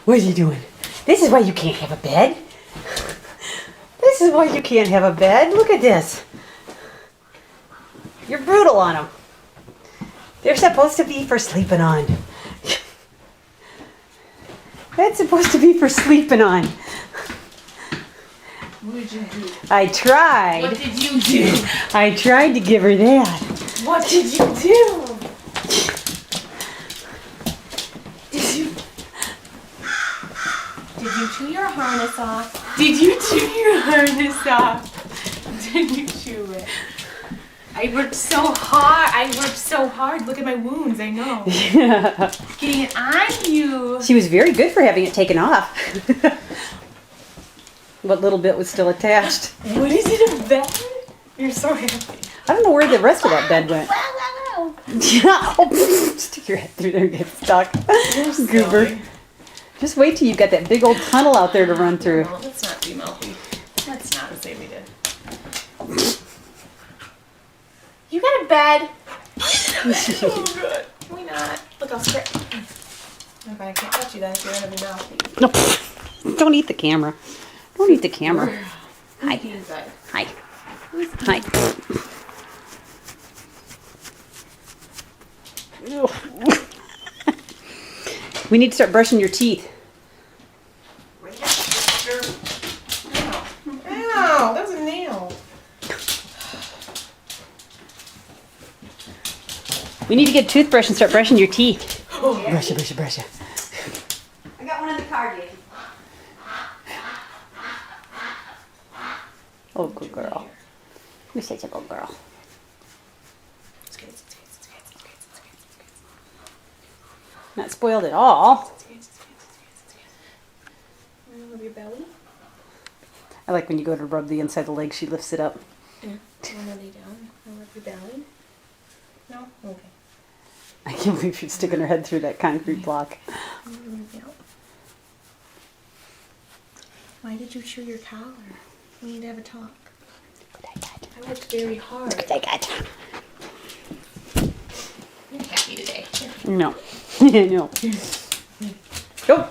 What are you doing? This is why you can't have a bed. This is why you can't have a bed. Look at this. You're brutal on them. They're supposed to be for sleeping on. That's supposed to be for sleeping on. What did you do? I tried. What did you do? I tried to give her that. What did you do? Did you chew your harness off? Did you chew your harness off? Did you chew it? I worked so hard. Look at my wounds, I know. Yeah. Getting it on you. She was very good for having it taken off. What little bit was still attached. What is it, a bed? You're so happy. I don't know where the rest of that bed went. Yeah. Oh, stick your head through there and get stuck. Goober. Just wait till you've got that big old tunnel out there to run through. No, let's not be mouthy. Let's not say we did. You got a bed. Oh, good. Why not? Look, I'll scratch. Okay, I can't touch you then if you're going to be mouthy. No, don't eat the camera. Don't eat the camera. Hi. Hi. Hi. We need to start brushing your teeth. Ow, that was a nail. We need to get a toothbrush and start brushing your teeth. Oh, yeah. Brush it, brush it, brush it. I got one in the car, Jake. Oh, good girl. You're such a good girl. Not spoiled at all. Rub your belly. I like when you go to rub the inside of the leg, she lifts it up. Yeah. Want to lay down? I'll rub your belly. No? Okay. I can't believe she's sticking her head through that concrete block. Why did you chew your collar? We need to have a talk. Good I got. I worked very hard. Good I got. You're happy today. No. No. Go.